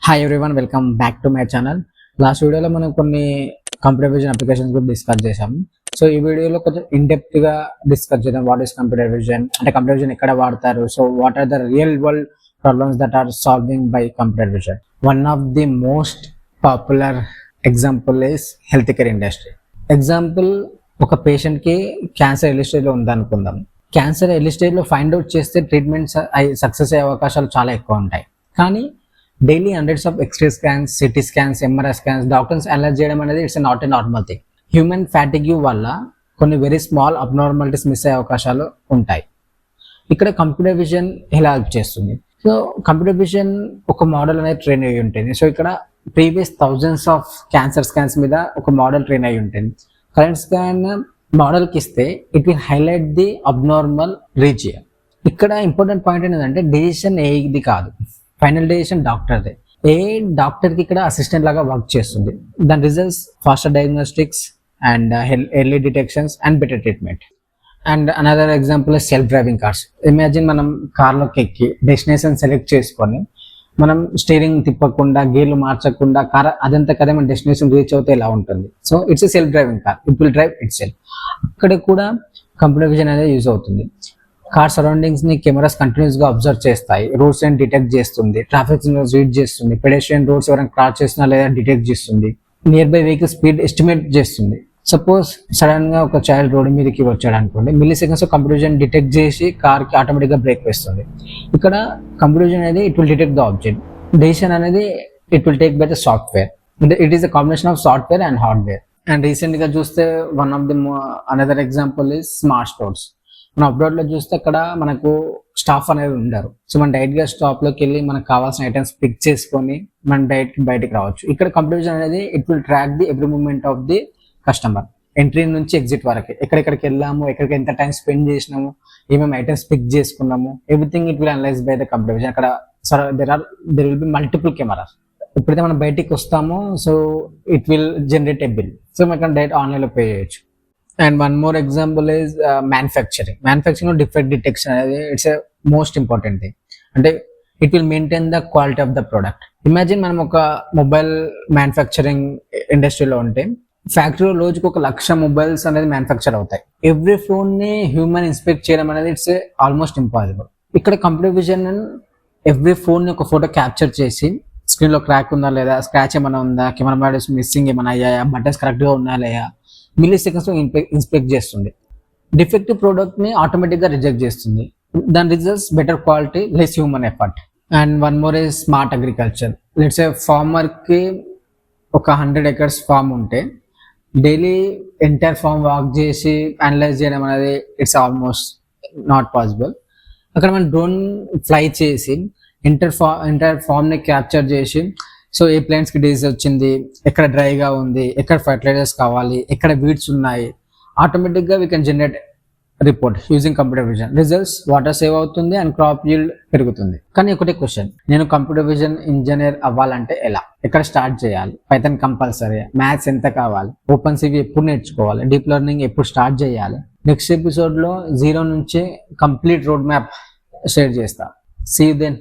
Hi everyone, welcome back to my channel. Last వీడియోలో మనం కొన్ని కంప్యూటర్ విజన్ అప్లికేషన్స్ గురించి డిస్కస్ చేసాము. సో ఈ వీడియోలో కొంచెం ఇన్డెప్త్గా డిస్కస్ చేద్దాం. వాట్ ఈస్ కంప్యూటర్ విజన్, అంటే కంప్యూటర్ విజన్ ఎక్కడ వాడతారు, so what are the real world problems that are solving by computer vision. One of the most popular example is health care industry. Example, ఒక పేషెంట్కి cancer early స్టేజ్లో ఉందనుకుందాం. Cancer early స్టేజ్లో find out చేస్తే treatments success అయ్యే అవకాశాలు చాలా ఎక్కువ ఉంటాయి. కానీ daily hundreds of X ray scans, CT scans, MRI scans doctors analyse చేయడం అనేది it's not a normal thing. Human fatigue వల్ల కొన్ని వెరీ స్మాల్ అబ్నార్మాలిటీస్ మిస్ అయ్యే అవకాశాలు ఉంటాయి. ఇక్కడ కంప్యూటర్ విజన్ ఎలా హెల్ప్ చేస్తుంది? సో కంప్యూటర్ విజన్ ఒక మోడల్ అనేది ట్రైన్ అయ్యి ఉంటుంది. సో ఇక్కడ previous thousands of cancer scans మీద ఒక మోడల్ ట్రైన్ అయ్యి ఉంటుంది. కరెంట్ స్కాన్ మోడల్కి ఇస్తే it will highlight the abnormal region. ఇక్కడ ఇంపార్టెంట్ పాయింట్ ఏంటంటే డెసిషన్ ఏది కాదు, ఫైనల్ డెసిషన్ డాక్టర్దే. ఏ డాక్టర్కి ఇక్కడ అసిస్టెంట్ లాగా వర్క్ చేస్తుంది. దాని results faster diagnostics and early detections and better treatment. And another example self driving cars. Imagine మనం కార్లోకి ఎక్కి డెస్టినేషన్ సెలెక్ట్ చేసుకొని మనం స్టీరింగ్ తిప్పకుండా, గేర్లు మార్చకుండా కార్ అదంతా కదే మన డెస్టినేషన్ రీచ్ అవుతే ఎలా ఉంటుంది. So it's a self driving car, it will drive it self. అక్కడ కూడా కంప్యూటర్ విజన్ అనేది యూజ్ అవుతుంది. కార్ సరౌండింగ్స్ ని కెమెరాస్ కంటిన్యూస్ గా అబ్జర్వ్ చేస్తాయి, రోడ్స్ ని డిటెక్ట్ చేస్తుంది, ట్రాఫిక్ సిగ్నల్స్ రీడ్ చేస్తుంది, పెడెస్ట్రియన్ రోడ్స్ ఎవరైనా క్రాస్ చేసినా లేదా డిటెక్ట్ చేస్తుంది, near by vehicle speed estimate చేస్తుంది. సపోజ్ సడన్ గా ఒక చైల్డ్ రోడ్ మీదకి వచ్చాడు అనుకోండి, milli seconds computer vision detect చేసి కార్ కి ఆటోమేటిక్ గా బ్రేక్ వేస్తుంది. ఇక్కడ కంప్యూటర్ విజన్ అనేది it will detect the object. Decision అనేది it will take by the software. It is a combination of software and hardware. And recent గా చూస్తే one of the another example is smart stores. మనం abroad లో చూస్తే అక్కడ మనకు staff అనేది ఉండరు. సో మనం డైరెక్ట్ గా స్టాప్ లోకి వెళ్ళి మనకు కావాల్సిన ఐటమ్స్ పిక్ చేసుకొని మనం డైరెక్ట్ బయటకు రావచ్చు. ఇక్కడ కంప్యూటర్ విజన్ అనేది it will track the every moment of the customer, entry నుంచి ఎగ్జిట్ వరకు, ఎక్కడెక్కడికి వెళ్ళాము, ఎక్కడికి ఎంత టైం స్పెండ్ చేసినాము, ఏమేమి ఐటమ్స్ పిక్ చేసుకున్నాము, everything it will analyse by the computer vision. అక్కడ there will be multiple cameras. ఎప్పుడైతే మనం బయటికి వస్తామో so it will generate a bill. So మనం డైరెక్ట్ ఆన్లైన్ లో పే చేయొచ్చు. And one more example is manufacturing. Manufacturing defect detection అనేది it's a most important thing. అంటే it will maintain the quality of the product. Imagine మనం ఒక mobile manufacturing ఇండస్ట్రీలో ఉంటే ఫ్యాక్టరీలో రోజుకి 1,00,000 మొబైల్స్ అనేది మ్యానుఫ్యాక్చర్ అవుతాయి. ఎవ్రీ ఫోన్ ని హ్యూమన్ ఇన్స్పెక్ట్ చేయడం అనేది ఇట్స్ ఆల్మోస్ట్ ఇంపాసిబుల్. ఇక్కడ కంప్యూటర్ విజన్ ఎవ్రీ ఫోన్ ని ఒక ఫోటో క్యాప్చర్ చేసి స్క్రీన్ లో క్రాక్ ఉందా లేదా, స్క్రాచ్ ఏమైనా ఉందా, కెమెరా మోడల్స్ మిస్సింగ్ ఏమైనా అయ్యాయా, బటన్స్ కరెక్ట్ గా ఉన్నాయా లేదా, మిల్లీ సెకండ్స్ లో ఇన్స్పెక్ట్ చేస్తుంది. డిఫెక్టివ్ ప్రోడక్ట్ ని ఆటోమేటిక్ గా రిజెక్ట్ చేస్తుంది. దాని results better quality, less human effort. And one more is smart agriculture. Let's a farmer కి ఒక 100 acres ఫార్మ్ ఉంటే డైలీ ఎంటైర్ ఫార్మ్ వాక్ చేసి అనలైజ్ చేయడం అనేది ఇట్స్ ఆల్మోస్ట్ నాట్ పాసిబుల్. అక్కడ మనం డ్రోన్ ఫ్లై చేసి ఎంటైర్ ఫార్మ్ ని క్యాప్చర్ చేసి, సో ఏ ప్లాంట్స్ కి డిసీజ్ వచ్చింది, ఎక్కడ డ్రైగా ఉంది, ఎక్కడ ఫర్టిలైజర్స్ కావాలి, ఎక్కడ వీడ్స్ ఉన్నాయి, ఆటోమేటిక్ గా we can generate report using computer vision. Results water save అవుతుంది అండ్ క్రాప్ yield పెరుగుతుంది. కానీ ఒకటే క్వశ్చన్, నేను కంప్యూటర్ విజన్ ఇంజనీర్ అవ్వాలంటే ఎలా, ఎక్కడ స్టార్ట్ చేయాలి, పైథాన్ కంపల్సరీ, మ్యాథ్స్ ఎంత కావాలి, ఓపెన్ సివి ఎప్పుడు నేర్చుకోవాలి, డీప్ లెర్నింగ్ ఎప్పుడు స్టార్ట్ చేయాలి? నెక్స్ట్ ఎపిసోడ్ లో 0 నుంచి కంప్లీట్ రోడ్ మ్యాప్ షేర్ చేస్తా. See you then.